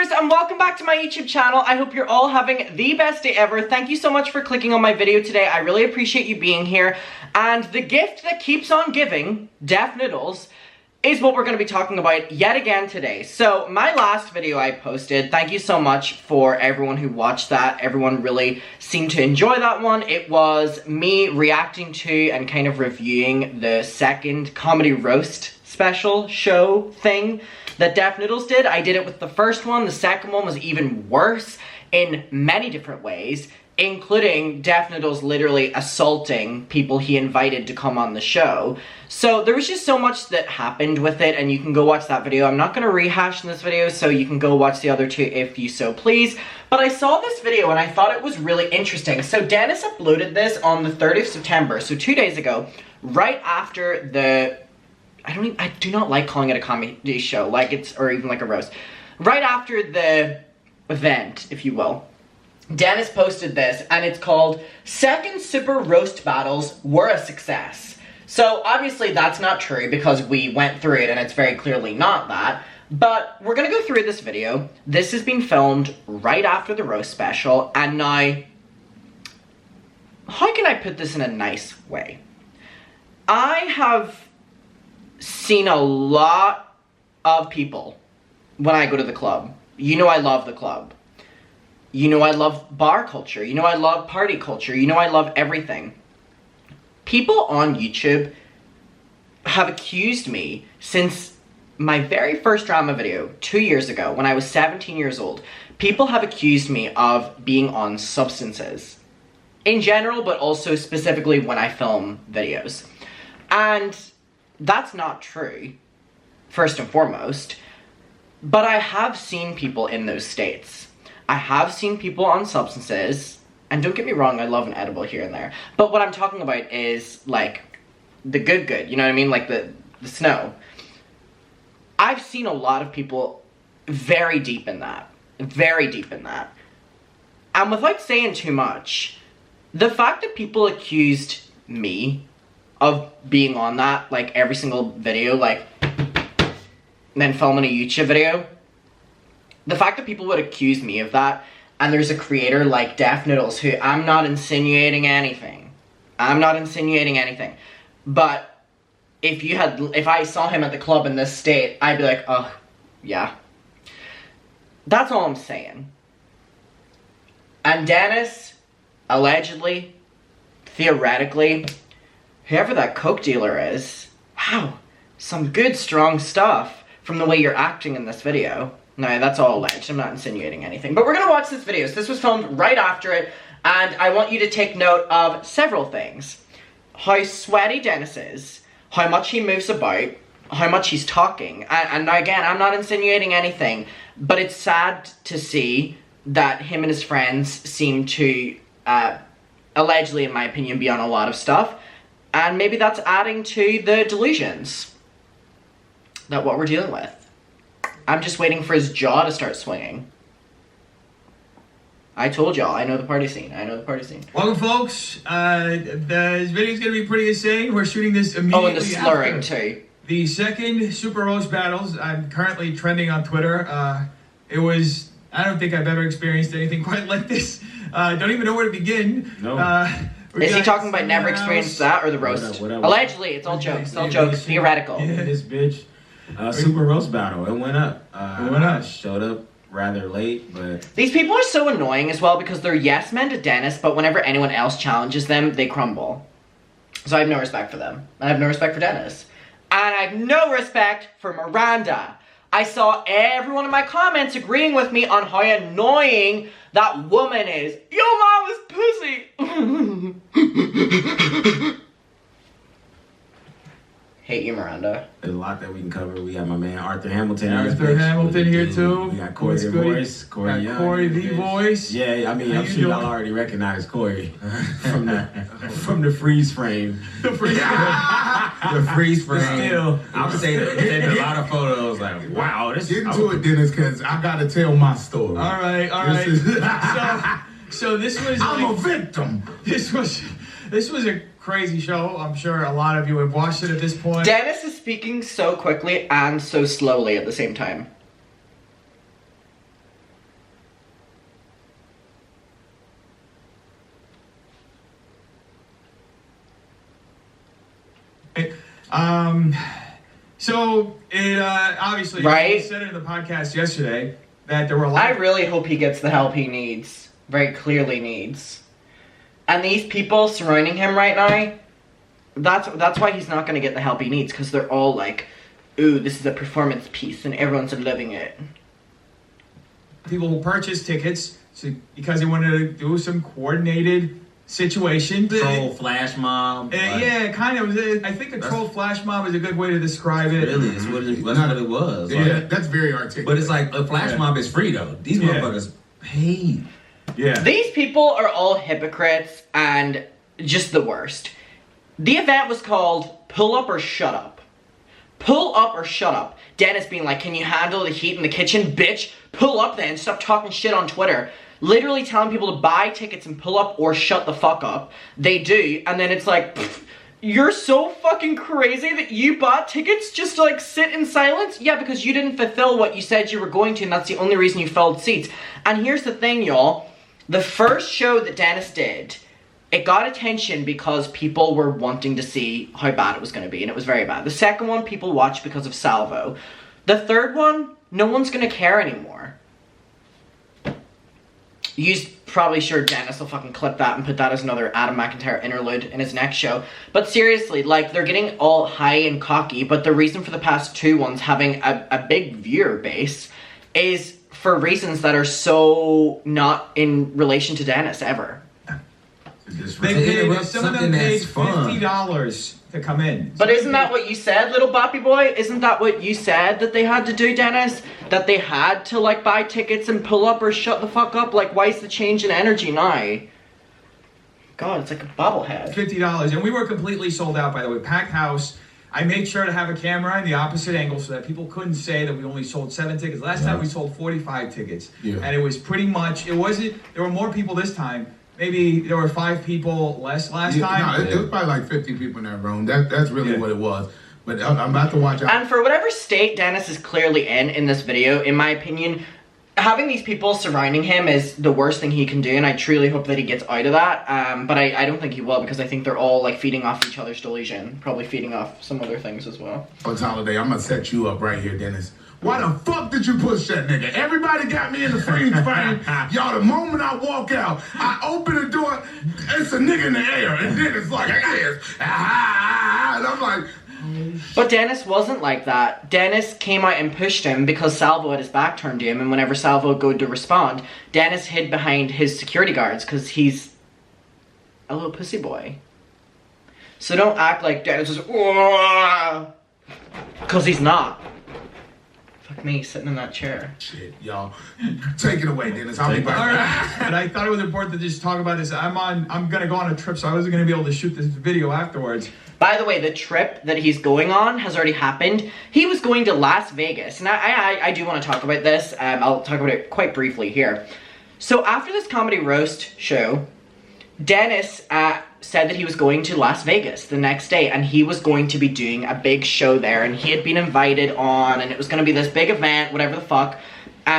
viewers, and welcome back to my YouTube channel. I hope you're all having the best day ever. Thank you so much for clicking on my video today. I really appreciate you being here. And the gift that keeps on giving, Deaf Noodles, is what we're going to be talking about yet again today. So, my last video I posted, thank you so much for everyone who watched that. Everyone really seemed to enjoy that one. It was me reacting to and kind of reviewing the second comedy roast special show thing that Deaf Noodles did. I did it with the first one. The second one was even worse in many different ways, including Deaf Noodles literally assaulting people he invited to come on the show. So there was just so much that happened with it, and you can go watch that video. I'm not going to rehash in this video, so you can go watch the other two if you so please. But I saw this video and I thought it was really interesting. So Dennis uploaded this on the 3rd of September, so 2 days ago, right after the... I do not like calling it a comedy show, or even like a roast. Right after the event, if you will, Dennis posted this, and it's called, Second Super Roast Battles Were a Success. So, obviously that's not true, because we went through it, and it's very clearly not that. But, we're gonna go through this video. This has been filmed right after the roast special, and now, how can I put this in a nice way? I have seen a lot of people when I go to the club. You know I love the club. You know I love bar culture. You know I love party culture. You know I love everything. People on YouTube have accused me since my very first drama video 2 years ago when I was 17 years old. People have accused me of being on substances. In general, but also specifically when I film videos. And that's not true, first and foremost, but I have seen people in those states. I have seen people on substances, and don't get me wrong, I love an edible here and there, but what I'm talking about is, like, the good, you know what I mean, like the snow. I've seen a lot of people very deep in that, and without saying too much, the fact that people accused me of being on that, like, every single video, like, and then filming a YouTube video. The fact that people would accuse me of that, and there's a creator like Deaf Noodles, who, I'm not insinuating anything. But, if I saw him at the club in this state, I'd be like, oh, yeah. That's all I'm saying. And Dennis, allegedly, theoretically, whoever that coke dealer is, wow, some good strong stuff from the way you're acting in this video. No, that's all alleged, I'm not insinuating anything. But we're gonna watch this video. So this was filmed right after it, and I want you to take note of several things. How sweaty Dennis is, how much he moves about, how much he's talking. And again, I'm not insinuating anything, but it's sad to see that him and his friends seem to, allegedly, in my opinion, be on a lot of stuff. And maybe that's adding to the delusions that what we're dealing with. I'm just waiting for his jaw to start swinging. I told y'all, I know the party scene. Welcome, folks. This video's gonna be pretty insane. We're shooting this immediately. Oh, and the slurring, too. The second Super Roast Battles. I'm currently trending on Twitter. I don't think I've ever experienced anything quite like this. Don't even know where to begin. No. Is he talking about never experienced that or the roast? Whatever. Allegedly, it's all jokes. It's all jokes. Theoretical. Yeah, this bitch. Super roast battle. It went up. I showed up rather late, but... These people are so annoying as well because they're yes men to Dennis, but whenever anyone else challenges them, they crumble. So I have no respect for them. I have no respect for Dennis. And I have no respect for Miranda. I saw everyone in my comments agreeing with me on how annoying that woman is. Your mom is pussy! Hate you, Miranda. There's a lot that we can cover. We have my man Arthur Hamilton. Here too. We got Corey the voice. Corey the voice. Yeah, I mean, I'm sure y'all already recognize Corey from the freeze frame. The freeze frame. Still, I'm saying a lot of photos like, wow, this Get into it, Dennis, because I got to tell my story. All right. So this was. I'm a victim. This was a crazy show. I'm sure a lot of you have watched it at this point. Dennis is speaking so quickly and so slowly at the same time. So it obviously, right? You said it in the podcast yesterday that there were a lot. I really hope he gets the help he needs. Very clearly needs. And these people surrounding him right now, that's why he's not going to get the help he needs, because they're all like, ooh, this is a performance piece and everyone's loving it. People who purchase tickets because they wanted to do some coordinated situation. Troll flash mob. Yeah, kind of. I think a troll flash mob is a good way to describe it. Really, that's what it was. Yeah, like, that's very articulate. But it's like a flash mob is free though. These motherfuckers paid. Yeah. These people are all hypocrites and just the worst. The event was called Pull Up or Shut Up. Pull up or shut up. Dennis being like, can you handle the heat in the kitchen? Bitch, pull up then. Stop talking shit on Twitter. Literally telling people to buy tickets and pull up or shut the fuck up. They do. And then it's like, you're so fucking crazy that you bought tickets just to like sit in silence? Yeah, because you didn't fulfill what you said you were going to, and that's the only reason you filled seats. And here's the thing, y'all. The first show that Dennis did, it got attention because people were wanting to see how bad it was going to be, and it was very bad. The second one, people watched because of Salvo. The third one, no one's going to care anymore. You're probably sure Dennis will fucking clip that and put that as another Adam McIntyre interlude in his next show. But seriously, like, they're getting all high and cocky, but the reason for the past two ones having a big viewer base is for reasons that are so not in relation to Dennis ever. They paid, some of them paid $50 to come in. But isn't that what you said, little boppy boy? Isn't that what you said that they had to do, Dennis? That they had to, like, buy tickets and pull up or shut the fuck up? Like, why is the change in energy now? God, it's like a bobblehead. $50. And we were completely sold out, by the way. Packed house. I made sure to have a camera in the opposite angle so that people couldn't say that we only sold 7 tickets. Last time we sold 45 tickets. Yeah. And it was pretty much, there were more people this time. Maybe there were 5 people less last time. No, it was probably like 50 people in that room. That's really what it was. But I'm about to watch out. And for whatever state Dennis is clearly in this video, in my opinion, having these people surrounding him is the worst thing he can do, and I truly hope that he gets out of that. But I don't think he will, because I think they're all like feeding off each other's delusion. Probably feeding off some other things as well. It's Holiday. I'm going to set you up right here, Dennis. Why the fuck did you push that nigga? Everybody got me in the freeze frame. Y'all, the moment I walk out, I open the door, it's a nigga in the air. And then it's like, and I'm like... But Dennis wasn't like that. Dennis came out and pushed him because Salvo had his back turned to him, and whenever Salvo would go to respond, Dennis hid behind his security guards because he's a little pussy boy. So don't act like Dennis is... Because he's not. Fuck me, sitting in that chair. Shit, y'all. Take it away, Dennis. I'll be back. All right. But I thought it was important to just talk about this. I'm going to go on a trip, so I wasn't going to be able to shoot this video afterwards. By the way, the trip that he's going on has already happened. He was going to Las Vegas, and I do want to talk about this. I'll talk about it quite briefly here. So after this comedy roast show, Dennis said that he was going to Las Vegas the next day, and he was going to be doing a big show there, and he had been invited on, and it was going to be this big event, whatever the fuck.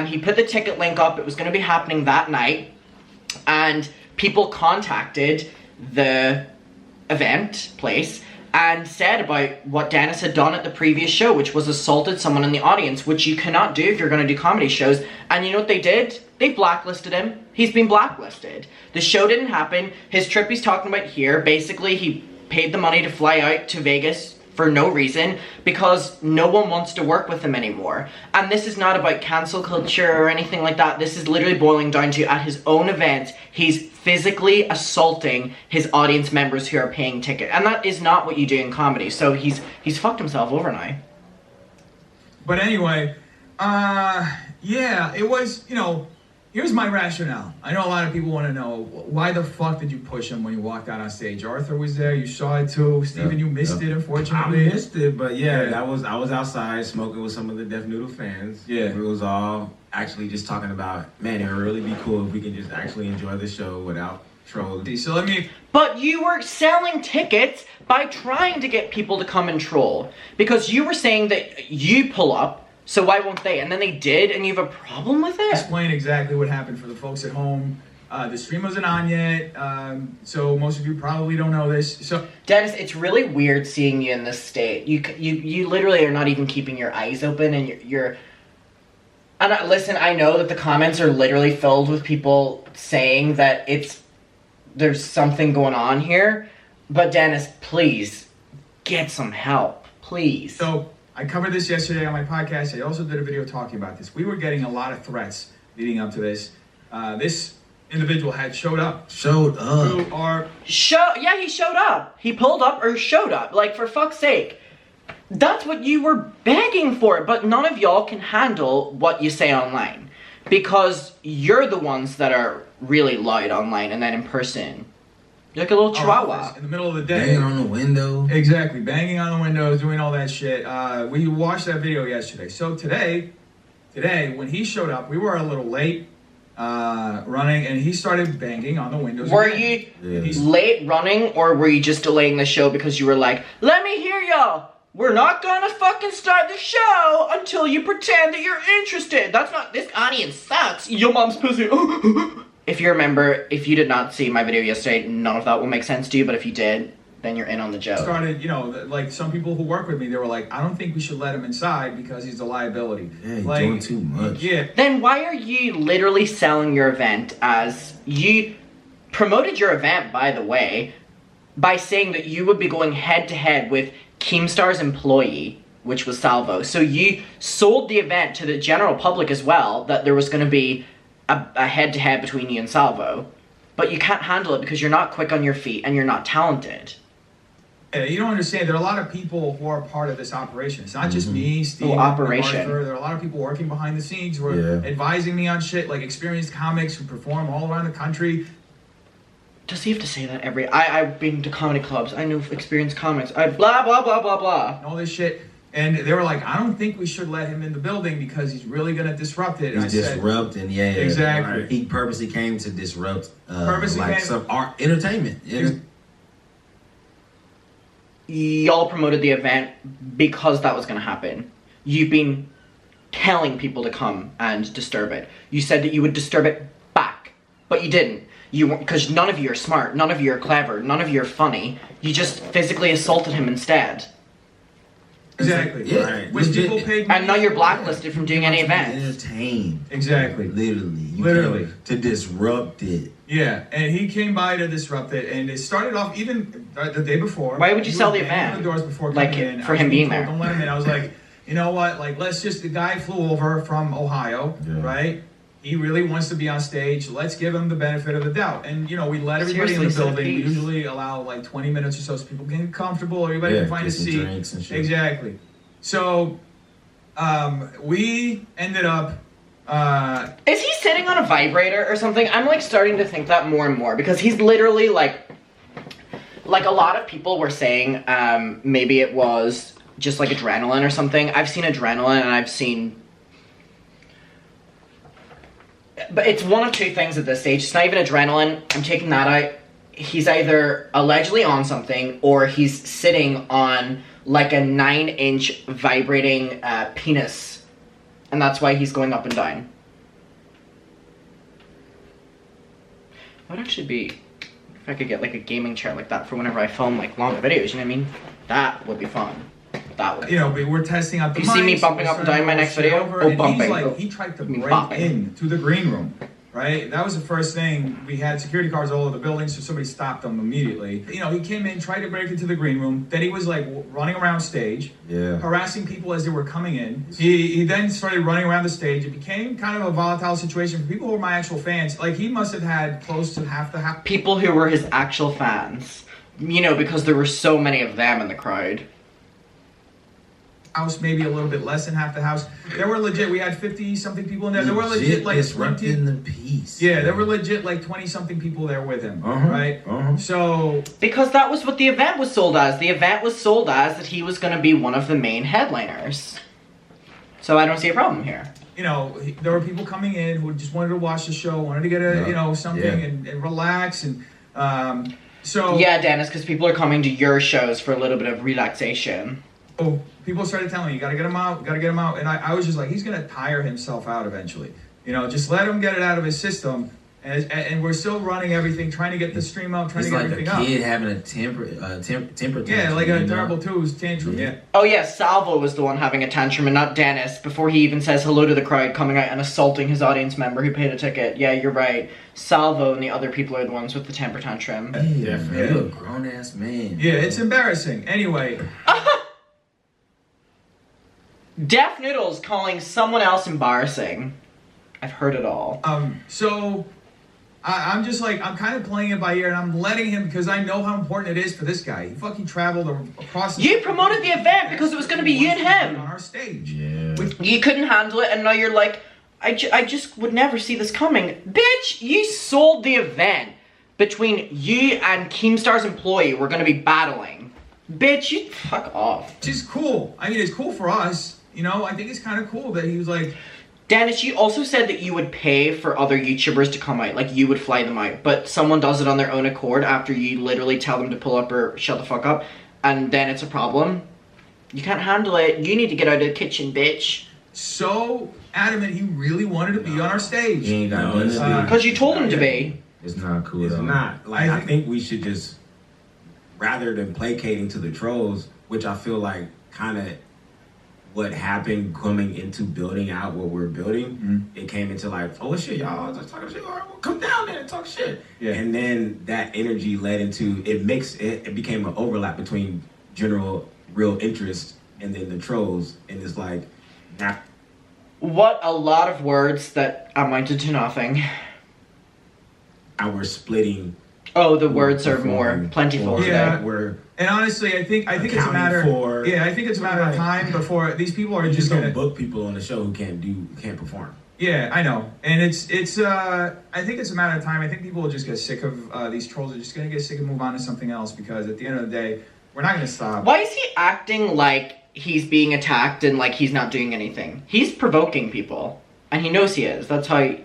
He put the ticket link up. It was going to be happening that night, and people contacted the event place and said about what Dennis had done at the previous show, which was assaulted someone in the audience, which you cannot do if you're going to do comedy shows. And you know what they did? They blacklisted him. He's been blacklisted. The show didn't happen. His trip he's talking about here, basically he paid the money to fly out to Vegas for no reason because no one wants to work with him anymore. And this is not about cancel culture or anything like that. This is literally boiling down to, at his own event, he's physically assaulting his audience members who are paying ticket. And that is not what you do in comedy. So he's fucked himself over now. But anyway, yeah, it was, you know, here's my rationale. I know a lot of people want to know, why the fuck did you push him when you walked out on stage? Arthur was there, you saw it too. Steven, you missed it, unfortunately. I missed it, but yeah, I was outside smoking with some of the Deaf Noodle fans. Yeah. It was all actually just talking about, man, it would really be cool if we could just actually enjoy the show without trolling. So let me... But you were selling tickets by trying to get people to come and troll. Because you were saying that you pull up, so why won't they? And then they did, and you have a problem with it? Explain exactly what happened for the folks at home. The stream wasn't on yet, so most of you probably don't know this. So Dennis, it's really weird seeing you in this state. You literally are not even keeping your eyes open, and you're. And listen, I know that the comments are literally filled with people saying that there's something going on here, but Dennis, please get some help, please. So I covered this yesterday on my podcast. I also did a video talking about this. We were getting a lot of threats leading up to this. This individual had showed up. Yeah, he showed up. He pulled up or showed up. Like, for fuck's sake. That's what you were begging for, but none of y'all can handle what you say online. Because you're the ones that are really loud online, and then in person, you're like a little chihuahua. In the middle of the day. Banging on the window. Exactly, banging on the windows, doing all that shit. We watched that video yesterday. So today, when he showed up, we were a little late running, and he started banging on the windows. Were you late running, or were you just delaying the show because you were like, let me hear y'all? We're not gonna fucking start the show until you pretend that you're interested. That's not, this audience sucks. Your mom's pussy. If you remember, if you did not see my video yesterday, none of that will make sense to you, but if you did, then you're in on the joke. Started, like some people who work with me, they were like, I don't think we should let him inside because he's a liability. Yeah, he's doing too much. Yeah. Then why are you literally selling your event as, you promoted your event, by the way, by saying that you would be going head to head with Keemstar's employee, which was Salvo. So you sold the event to the general public as well, that there was going to be a head-to-head between you and Salvo. But you can't handle it because you're not quick on your feet and you're not talented. Yeah, you don't understand. There are a lot of people who are part of this operation. It's not just me, Steve, operation. Arthur. There are a lot of people working behind the scenes who are advising me on shit, like experienced comics who perform all around the country. Does he have to say that I've been to comedy clubs, I know experienced comics, blah, blah, blah, blah, blah. And all this shit. And they were like, I don't think we should let him in the building because he's really going to disrupt it. He's disrupting, yeah. Exactly. Right. He purposely came to disrupt some art entertainment. Yeah. Y'all promoted the event because that was going to happen. You've been telling people to come and disturb it. You said that you would disturb it back, but you didn't. Because none of you are smart, none of you are clever, none of you are funny. You just physically assaulted him instead. Exactly. Yeah. Right. Which people paid and now you're blacklisted from doing any events. Entertained. Exactly. Literally. To disrupt it. Yeah, and he came by to disrupt it, and it started off even the day before. Why would you sell the event? The doors before like in. For him being there. Don't let him in. I was like, you know what? Like, the guy flew over from Ohio, right? He really wants to be on stage. Let's give him the benefit of the doubt. And, we let everybody in the building. We usually allow like 20 minutes or so people get comfortable. Everybody can find a seat. Drinks and shit. Exactly. So, we ended up... Is he sitting on a vibrator or something? I'm like starting to think that more and more because he's literally like a lot of people were saying maybe it was just like adrenaline or something. I've seen adrenaline and I've seen... But it's one of two things at this stage. It's not even adrenaline. I'm taking that out. He's either allegedly on something or he's sitting on like a 9-inch vibrating penis. And that's why he's going up and down. That would actually be... If I could get like a gaming chair like that for whenever I film like long videos, you know what I mean? That would be fun. That would be fun. We're testing out the mics. You see me bumping up and down in my next video? Bumping. He tried to break in to the green room. Right? That was the first thing. We had security cars all over the building, so somebody stopped him immediately. He came in, tried to break into the green room. Then he was like running around stage, harassing people as they were coming in. He then started running around the stage. It became kind of a volatile situation for people who were my actual fans. Like, he must have had close to half the house. People who were his actual fans. Because there were so many of them in the crowd. House, maybe a little bit less than half the house. There were legit, we had 50-something people in there. There were legit like 20. The piece. Yeah, there were legit like 20-something people there with him, right? So... Because that was what the event was sold as. The event was sold as that he was going to be one of the main headliners. So I don't see a problem here. There were people coming in who just wanted to watch the show, wanted to get something and relax and... So... Yeah, Dennis, because people are coming to your shows for a little bit of relaxation. Oh, people started telling me, you gotta get him out, gotta get him out. And I was just like, he's gonna tire himself out eventually. Just let him get it out of his system. And we're still running everything, trying to get the stream up, trying to get everything up. It's like a kid having a temper tantrum. Yeah, like a terrible twos tantrum. Yeah. Oh yeah, Salvo was the one having a tantrum and not Dennis. Before he even says hello to the crowd, coming out and assaulting his audience member who paid a ticket. Yeah, you're right. Salvo and the other people are the ones with the temper tantrum. Yeah, you're a grown ass man. Yeah, it's embarrassing. Anyway. Def Noodles calling someone else embarrassing. I've heard it all. So I'm just like, I'm kind of playing it by ear, and I'm letting him, because I know how important it is for this guy. He fucking traveled across the You promoted the event because it was going to be you and him. On our stage. Yeah. You couldn't handle it, and now you're like, I just would never see this coming. Bitch, you sold the event between you and Keemstar's employee we're going to be battling. Bitch, you fuck off. Which is cool. I mean, it's cool for us. You know, I think it's kind of cool that he was like... Dennis, you also said that you would pay for other YouTubers to come out. Like, you would fly them out. But someone does it on their own accord after you literally tell them to pull up or shut the fuck up. And then it's a problem. You can't handle it. You need to get out of the kitchen, bitch. So adamant he really wanted to be on our stage. He ain't got nothing. Because you told him to be. It's not cool. It's not. Like, I think we should just, rather than placating to the trolls, which I feel like kind of what happened coming into building out what we're building, it came into like, oh shit, y'all just talking shit. All right, well, come down there and talk shit. Yeah. And then that energy led into it became an overlap between general real interest and then the trolls, and it's like, nah. What a lot of words that amounted to nothing. We're splitting. Oh, the words are more plentiful today. Yeah, and honestly, I think it's a matter. I think it's a matter of time before these people are just gonna book people on the show who can't perform. Yeah, I know, and it's. I think it's a matter of time. I think people will just get sick of these trolls. Are just gonna get sick and move on to something else, because at the end of the day, we're not gonna stop. Why is he acting like he's being attacked and like he's not doing anything? He's provoking people, and he knows he is. That's how.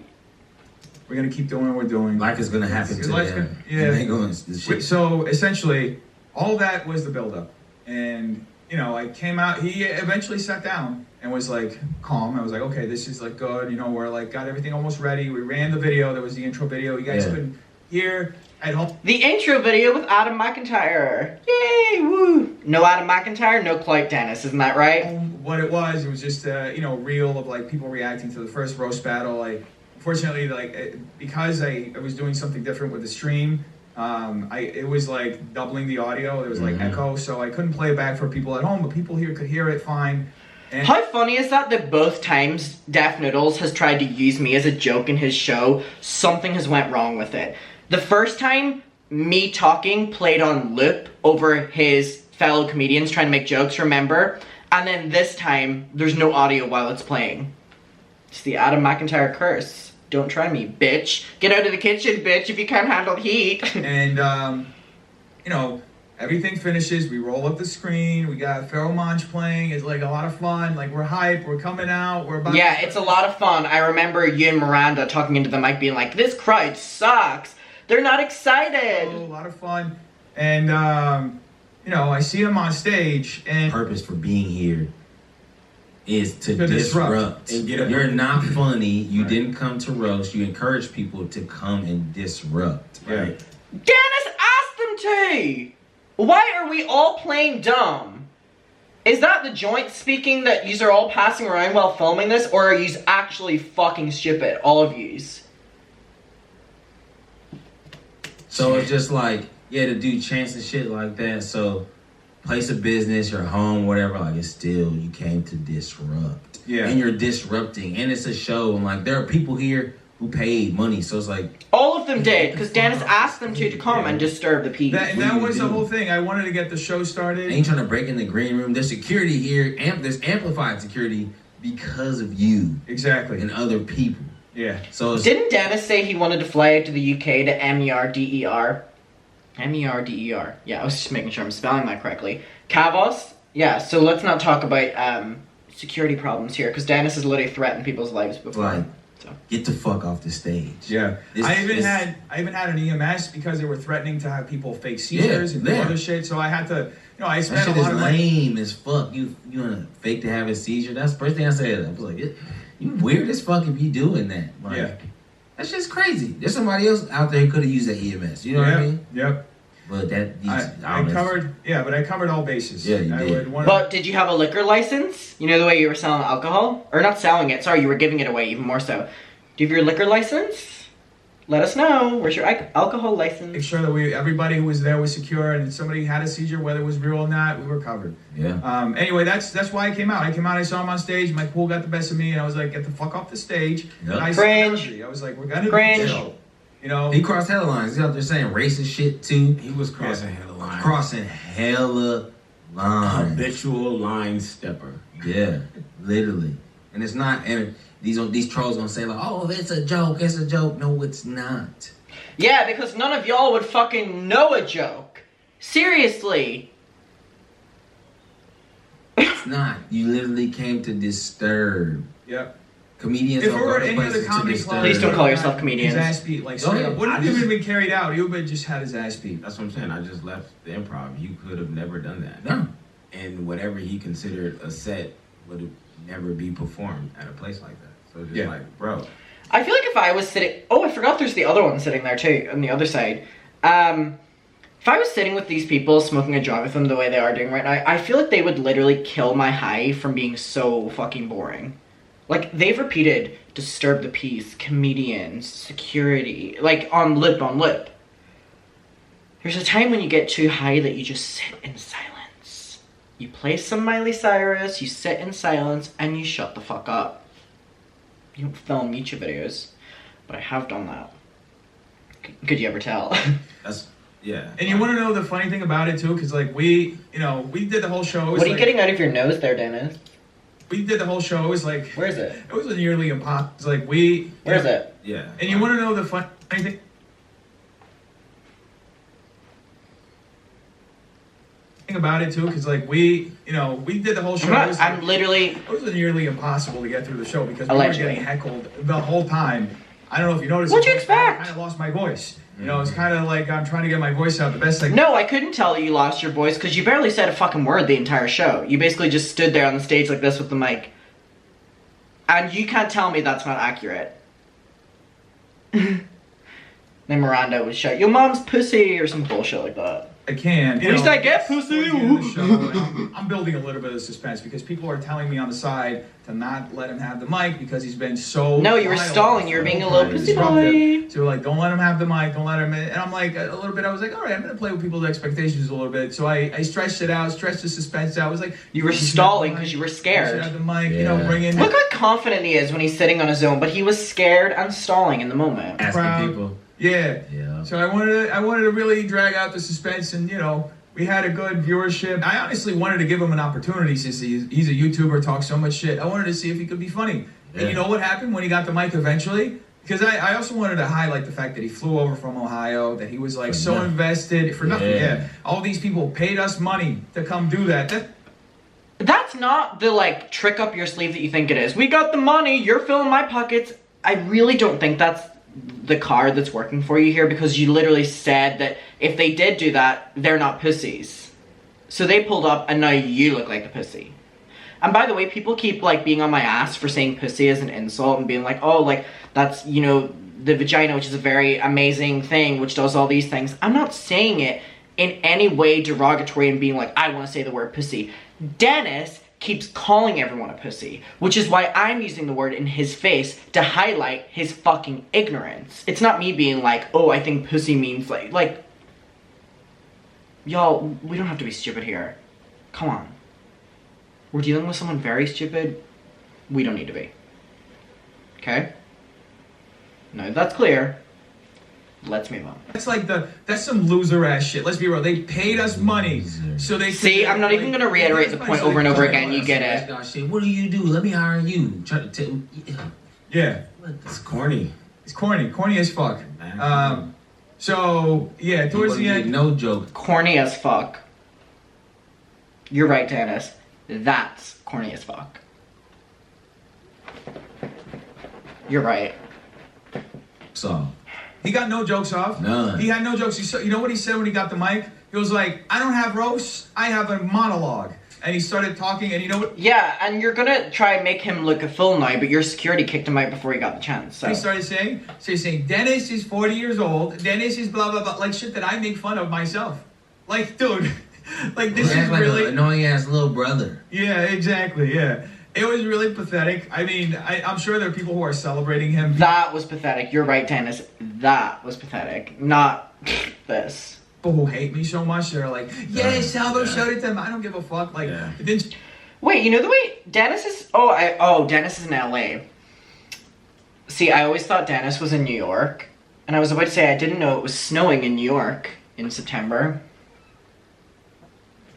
We're gonna keep doing what we're doing. Life is gonna happen to them. Yeah. So essentially, all that was the buildup, and you know, I came out. He eventually sat down and was like calm. I was like, okay, this is like good. You know, we're like got everything almost ready. We ran the video. There was the intro video. You guys couldn't hear at home. The intro video with Adam McIntyre. Yay! Woo! No Adam McIntyre, no Clyde Dennis. Isn't that right? What it was just you know, reel of like people reacting to the first roast battle. Like, unfortunately, like because I was doing something different with the stream. It was like doubling the audio. There was like echo, so I couldn't play it back for people at home, but people here could hear it fine. And how funny is that both times Def Noodles has tried to use me as a joke in his show, something has went wrong with it. The first time, me talking played on loop over his fellow comedians trying to make jokes, remember? And then this time, there's no audio while it's playing. It's the Adam McIntyre curse. Don't try me, bitch. Get out of the kitchen, bitch, if you can't handle the heat. And, you know, everything finishes. We roll up the screen. We got Pheromone playing. It's like a lot of fun. Like, we're hyped. We're coming out. We're about Yeah, it's a lot of fun. I remember you and Miranda talking into the mic being like, this crowd sucks. They're not excited. A lot of fun. And, you know, I see him on stage. And purpose for being here is to disrupt. You're not funny. You didn't come to roast. You encourage people to come and disrupt. Right? Dennis asked them to. Why are we all playing dumb? Is that the joint speaking that yous are all passing around while filming this, or are yous actually fucking stupid, all of yous? So it's just like, yeah, to do chants and shit like that. So place of business, your home, whatever, like it's still, you came to disrupt. Yeah. And you're disrupting. And it's a show. And like, there are people here who paid money. So it's like. All of them did, because Dennis asked them to come and disturb the peace. That was the whole thing. I wanted to get the show started. Ain't trying to break in the green room. There's security here. There's amplified security because of you. Exactly. And other people. Yeah. So didn't Dennis say he wanted to fly out to the UK to MERDER? MERDER. Yeah, I was just making sure I'm spelling that correctly. Kavos? Yeah, so let's not talk about security problems here, because Dennis has literally threatened people's lives before. Like, get the fuck off the stage. Yeah. I even had an EMS because they were threatening to have people fake seizures and other shit, so I had to, you know, I spent that a lot of lame as fuck. You wanna fake to have a seizure? That's the first thing I said. I was like, you weird as fuck if you doing that. Like, yeah. That's just crazy. There's somebody else out there who could have used that EMS. You know what I mean? Yep. But I covered all bases. Yeah, you did. But did you have a liquor license? You know the way you were selling alcohol? Or not selling it, sorry, you were giving it away even more so. Do you have your liquor license? Let us know. Where's your alcohol license? Make sure that everybody who was there was secure, and if somebody had a seizure, whether it was real or not, we were covered. Yeah. Anyway, that's why I came out. I saw him on stage. My pool got the best of me, and I was like, get the fuck off the stage. Yep. And Cringe. I was like, we're gonna do Cringe. the show. You know, he crossed hella lines. He's out there saying racist shit too. He was crossing hella lines. Crossing hella lines. Habitual line stepper. Yeah, literally. And it's not. And these trolls gonna say like, "Oh, it's a joke. It's a joke." No, it's not. Yeah, because none of y'all would fucking know a joke. Seriously. It's not. You literally came to disturb. Yep. Comedians. If we were at any other comedy club, please don't call yourself comedians. His ass beat, like straight up. Wouldn't have even been carried out. He would have just had his ass beat. That's what I'm saying. I just left the improv. You could have never done that. No. And whatever he considered a set would never be performed at a place like that. So just like, bro. I feel like if I was sitting... Oh, I forgot there's the other one sitting there too, on the other side. If I was sitting with these people, smoking a joint with them the way they are doing right now, I feel like they would literally kill my high from being so fucking boring. Like, they've repeated, disturb the peace, comedians, security, like, on lip. There's a time when you get too high that you just sit in silence. You play some Miley Cyrus, you sit in silence, and you shut the fuck up. You don't film YouTube videos, but I have done that. Could you ever tell? Yeah. And you want to know the funny thing about it too, because like we did the whole show. What are you getting out of your nose there, Dennis? We did the whole show. It was like, where is it? It was nearly impossible. It's like where is it? Yeah. And you want to know the funny thing about it too, because like we did the whole show. It was nearly impossible to get through the show because we were getting heckled the whole time. I don't know if you noticed. What'd you expect? I kind of lost my voice. You know, it's kind of like I'm trying to get my voice out the best I can. No, I couldn't tell that you lost your voice because you barely said a fucking word the entire show. You basically just stood there on the stage like this with the mic. And you can't tell me that's not accurate. Then Miranda would shout, your mom's pussy, or some bullshit like that. I can. At least I get pussy. I'm building a little bit of suspense because people are telling me on the side to not let him have the mic because he's been so. No, you were stalling. You were being a little pussy boy. So like, don't let him have the mic. Don't let him. And I'm like, a little bit. I was like, all right, I'm gonna play with people's expectations a little bit. So I stretched it out, stretched the suspense out. I was like, you were stalling because you were scared. Have the mic, you know, bring in. Look how confident he is when he's sitting on his own, but he was scared and stalling in the moment. Asking people. Yeah. So I wanted to really drag out the suspense, and you know, we had a good viewership. I honestly wanted to give him an opportunity since he's a YouTuber, talks so much shit. I wanted to see if he could be funny. Yeah. And you know what happened when he got the mic eventually? Because I also wanted to highlight the fact that he flew over from Ohio, that he was like so invested for nothing. Yeah. All these people paid us money to come do that. That's not the like trick up your sleeve that you think it is. We got the money, you're filling my pockets. I really don't think that's the card that's working for you here, because you literally said that if they did do that, they're not pussies. So they pulled up and now you look like a pussy. And by the way, people keep like being on my ass for saying pussy as an insult and being like, oh, like that's, you know, the vagina, which is a very amazing thing, which does all these things. I'm not saying it in any way derogatory and being like, I want to say the word pussy. Dennis keeps calling everyone a pussy, which is why I'm using the word in his face to highlight his fucking ignorance. It's not me being like, oh, I think pussy means like, y'all, we don't have to be stupid here. Come on. We're dealing with someone very stupid. We don't need to be. Okay? No, that's clear. Let's move on. That's some loser ass shit. Let's be real. They paid us money, so they. See, I'm not even gonna reiterate the point over and over again. You get it. What do you do? Let me hire you. Yeah. It's corny. It's corny as fuck. So yeah, towards the end, no joke. Corny as fuck. You're right, Dennis. That's corny as fuck. You're right. So. He got no jokes off. None. He had no jokes. You know what he said when he got the mic? He was like, I don't have roasts, I have a monologue. and he started talking, and you know what? Yeah, and you're gonna try and make him look a fool now, but your security kicked him out before he got the chance. So He started saying, Dennis is 40 years old. Dennis is blah blah blah, like shit that I make fun of myself. Like, dude, like this is like really an annoying ass little brother. Yeah, exactly. Yeah, it was really pathetic. I mean, I'm sure there are people who are celebrating him. that was pathetic. You're right, Dennis. That was pathetic. Not this. People who hate me so much, they're like, "Yeah, Salvo showed it to him." I don't give a fuck. Like, then Wait, you know the way Dennis is? Dennis is in LA. See, I always thought Dennis was in New York, and I was about to say I didn't know it was snowing in New York in September.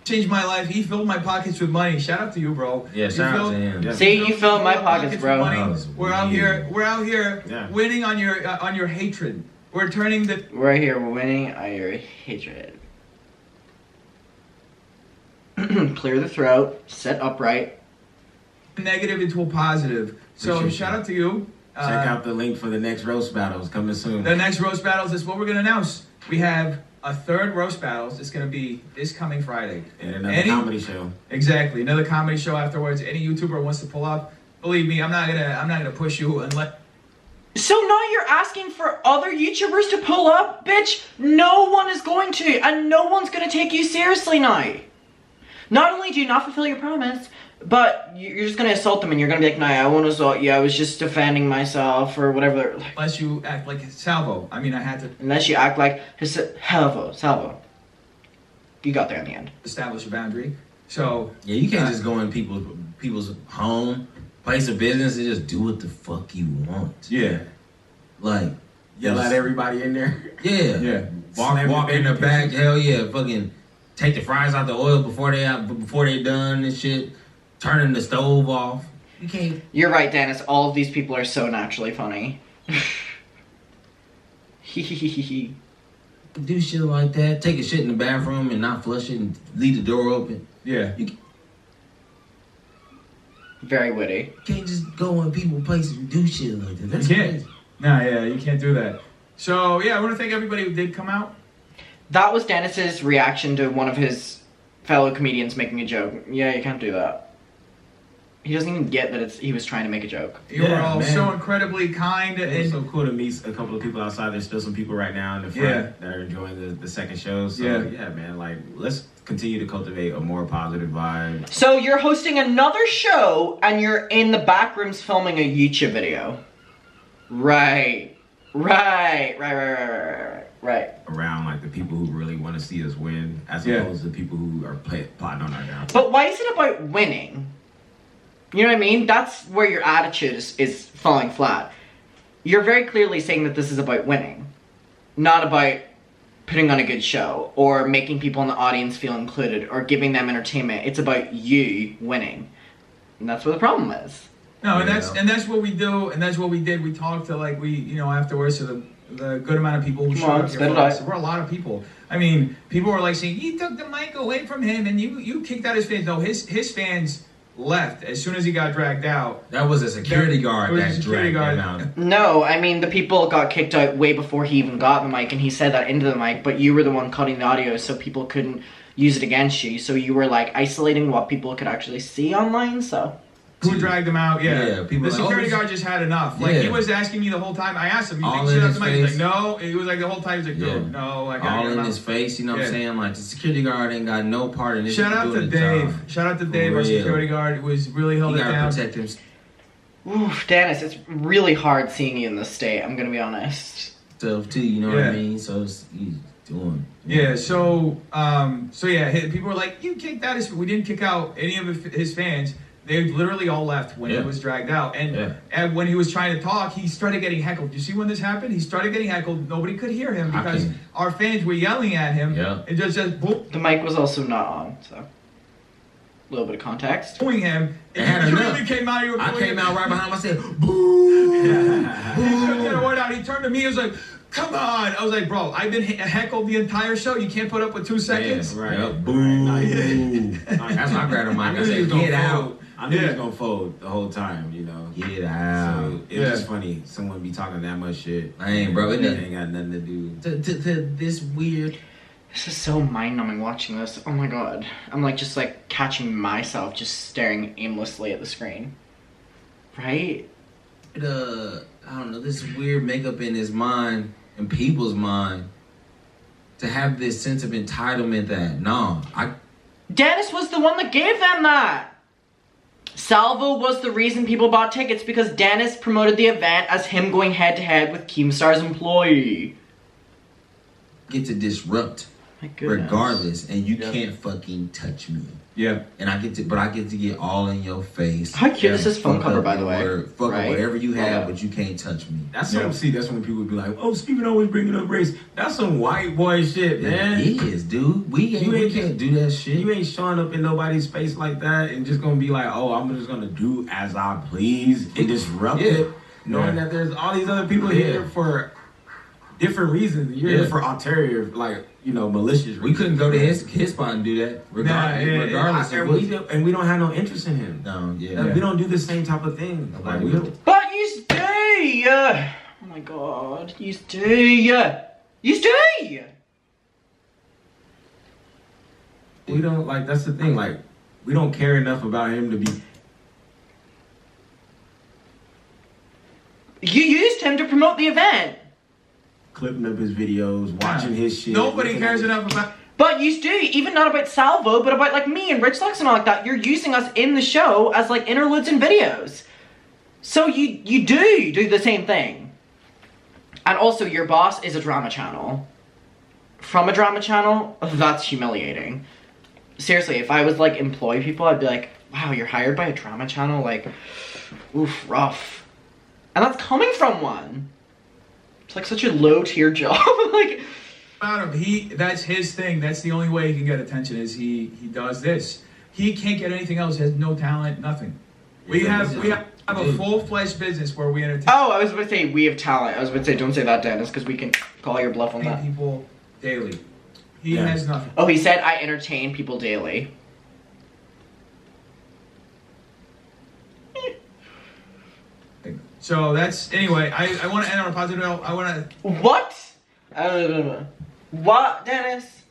changed my life. He filled my pockets with money. Shout out to you, bro. Yeah, shout out to him. See, you filled my pockets, bro. We're out here winning on your hatred. We're turning the. We're here winning on your hatred. Clear the throat. Sit upright. Negative into a positive. So Appreciate shout you. out to you. Check out the link for the next roast battles coming soon. The next roast battles is what we're gonna announce. We have a third roast battles. It's gonna be this coming Friday. And another comedy show. Exactly, another comedy show afterwards. Any YouTuber wants to pull up, believe me, I'm not gonna push you unless. So now you're asking for other YouTubers to pull up? Bitch, no one is going to, and no one's going to take you seriously now. Not only do you not fulfill your promise, but you're just going to assault them and you're going to be like, nah, I won't assault you, I was just defending myself or whatever. Unless you act like Salvo. I mean, I had to Unless you act like Salvo. You got there in the end. establish a boundary. So Yeah, you can't just go in people's home, place of business, and just do what the fuck you want. yeah. Like, Yell at everybody in there. yeah. Yeah. Walk in the back, hell yeah, fucking take the fries out the oil before they done and shit. Turning the stove off. You can't. You're right, Dennis. All of these people are so naturally funny. Do shit like that. Take a shit in the bathroom and not flush it and leave the door open. Yeah. Very witty. You can't just go in people's places and do shit like that. That's You can't. crazy. No, yeah, you can't do that. So yeah, I want to thank everybody who did come out. That was Dennis's reaction to one of his fellow comedians making a joke. Yeah, you can't do that. He doesn't even get that he was trying to make a joke. You were all so incredibly kind. It was And so cool to meet a couple of people outside. There's still some people right now in the front that are enjoying the second show. So yeah, man, like let's continue to cultivate a more positive vibe. So you're hosting another show and you're in the back rooms filming a YouTube video. Right. Around like the people who really want to see us win, as opposed to people who are plotting on our downfall. But why is it about winning? You know what I mean? That's where your attitude is falling flat. You're very clearly saying that this is about winning, not about putting on a good show or making people in the audience feel included or giving them entertainment. It's about you winning. And that's where the problem is. no, and that's what we do, and that's what we did. We talked to afterwards to the good amount of people who showed up here. We're a lot of people. I mean, people were like saying, "You took the mic away from him, and you kicked out his fans." No, his fans left as soon as he got dragged out. That was a security guard that dragged him out. No, I mean, the people got kicked out way before he even got the mic, and he said that into the mic, but you were the one cutting the audio so people couldn't use it against you. So you were, like, isolating what people could actually see online, so... Who dragged him out? Yeah, people the security guard just had enough. Like he was asking me the whole time. I asked him, "You think shit out the mic?" He's like, "No." He was like the whole time. He's like, "Dude, no." Like all in his face. You know what I'm saying? Like the security guard ain't got no part in this. Shout out to Dave. Shout out to Dave, our security guard, who was really held it down. Protect him. Oof, Dennis, it's really hard seeing you in this state. I'm gonna be honest. Stuff too. You know what I mean? So he's doing. Yeah. So people were like, "You kicked out his." We didn't kick out any of his fans. They literally all left when he was dragged out. And when he was trying to talk, he started getting heckled. You see when this happened? He started getting heckled. Nobody could hear him because our fans were yelling at him. Yeah. It just says, boom. The mic was also not on, so... A little bit of context. Booing him. And you really came out. I came out right behind him. I said, boo! He couldn't get a word out. He turned to me. He was like, come on. I was like, bro, I've been heckled the entire show. You can't put up with 2 seconds? Yeah, right. Yep. Boo! That's my grab mic. I said, get out. I knew he was gonna fold the whole time, you know. Get out. So it was just funny. Someone be talking that much shit. I ain't, bro. It ain't got nothing to do. To this weird This is so mind-numbing watching this. Oh my god. I'm like just like catching myself just staring aimlessly at the screen. Right? I don't know, this weird makeup in his mind and people's mind to have this sense of entitlement that Dennis was the one that gave them that. Salvo was the reason people bought tickets because Dennis promoted the event as him going head-to-head with Keemstar's employee. Get to disrupt regardless, and you can't fucking touch me. Yeah. And I get to get all in your face. How cute is this phone cover, by the way? Fuck up whatever you have, but you can't touch me. That's that's when people would be like, oh, Steven always bringing up race. That's some white boy shit, man. It is, dude. We can't do that shit. You ain't showing up in nobody's face like that and just gonna be like, oh, I'm just gonna do as I please and disrupt it. Knowing that there's all these other people here for different reasons. You're here for ulterior, like, malicious reasons. We couldn't go to his spot and do that. Regardless. And we don't have no interest in him. No, we don't do the same type of thing. Like, but you stay! Oh my god. You stay! You stay! We don't, like, that's the thing. Like, we don't care enough about him to be... You used him to promote the event. Clipping up his videos, watching his shit. Nobody cares enough about... But you do, even not about Salvo, but about like me and Rich Lux and all like that. You're using us in the show as like interludes and videos. So you do the same thing. And also your boss is a drama channel. From a drama channel, that's humiliating. Seriously, if I was like employ people, I'd be like, wow, you're hired by a drama channel? Like, oof, rough. And that's coming from one. It's like such a low tier job. Like, about him, that's his thing. That's the only way he can get attention is he does this. He can't get anything else. He has no talent, nothing. We have a full-fledged business where we entertain. Oh, I was about to say we have talent. I was about to say don't say that, Dennis, because we can call your bluff on that. People daily. He has nothing. Oh, he said I entertain people daily. So that's, anyway, I want to end on a positive note. I want to... What? What, Dennis?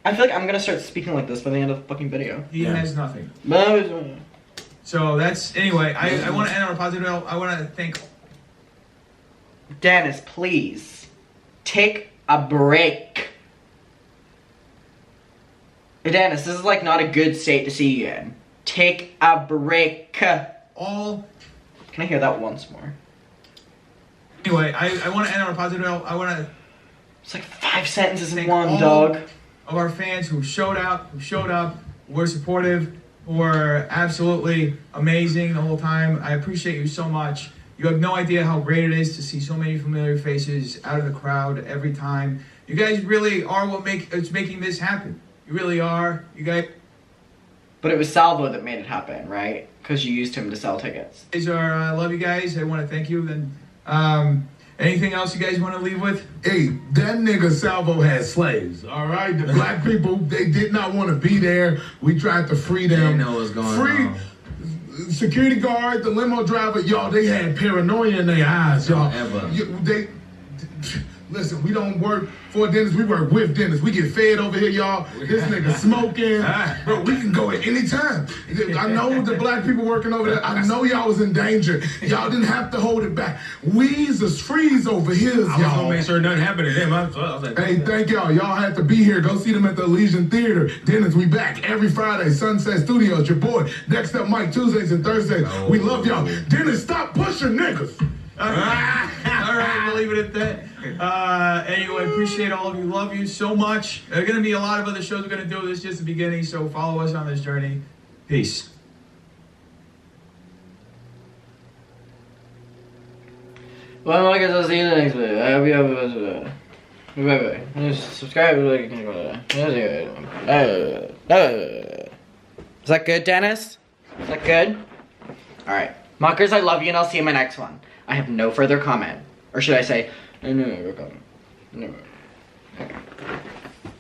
I feel like I'm going to start speaking like this by the end of the fucking video. He has nothing. So that's, anyway, I want to end on a positive note. I want to thank... Dennis, please. Take a break. Dennis, this is like not a good state to see you in. Take a break. Can I hear that once more? Anyway, I want to end on a positive note. I want to... It's like 5 sentences in one, dog. Of our fans who showed up, were supportive, were absolutely amazing the whole time. I appreciate you so much. You have no idea how great it is to see so many familiar faces out of the crowd every time. You guys really are it's making this happen. You really are. You guys... But it was Salvo that made it happen, right? Because you used him to sell tickets. I love you guys. I want to thank you. Then, anything else you guys want to leave with? Hey, that nigga Salvo had slaves, all right? The black people, they did not want to be there. We tried to free them. They know what's going on. Security guard, the limo driver, y'all, they had paranoia in their eyes, y'all. Listen, we don't work for Dennis, we work with Dennis. We get fed over here, y'all. This nigga smoking. Bro, we can go at any time. I know the black people working over there. I know y'all was in danger. Y'all didn't have to hold it back. We's is freeze over here, y'all. I was gonna make sure nothing happened to them. I was like, hey, thank y'all. Y'all had to be here. Go see them at the Elysian Theater. Dennis, we back every Friday. Sunset Studios, your boy. Next up, Mike, Tuesdays and Thursdays. We love y'all. Dennis, stop pushing niggas. All right, we'll leave it at that. Anyway, appreciate all of you. Love you so much. There are going to be a lot of other shows we're going to do. This is just the beginning, so follow us on this journey. Peace. Well, I guess I'll see you in the next video. I hope you have a bye-bye. Subscribe. Is that good, Dennis? Is that good? Alright. Mockers, I love you and I'll see you in my next one. I have no further comment. Or should I say, no comment. No. Okay.